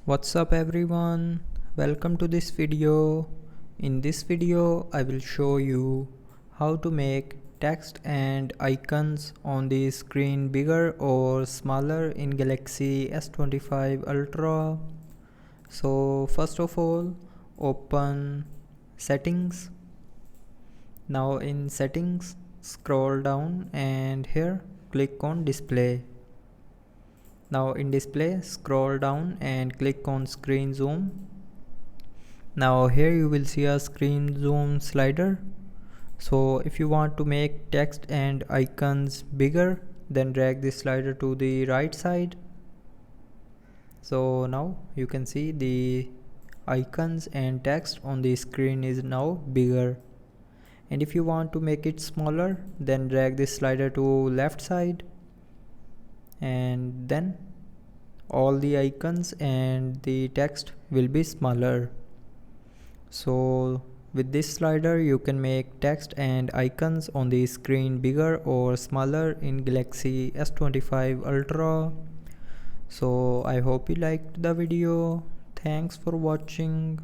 What's up everyone, welcome to this video. In this video I will show you how to make text and icons on the screen bigger or smaller in Galaxy S25 Ultra. So first of all, open settings. Now in settings, scroll down and here click on display. Now in display, scroll down and click on screen zoom. Now here you will see a screen zoom slider. So if you want to make text and icons bigger, then drag this slider to the right side. So now you can see the icons and text on the screen is now bigger. And if you want to make it smaller, then drag this slider to left side, and then all the icons and the text will be smaller. So with this slider you can make text and icons on the screen bigger or smaller in Galaxy S25 Ultra. So I hope you liked the video. Thanks for watching.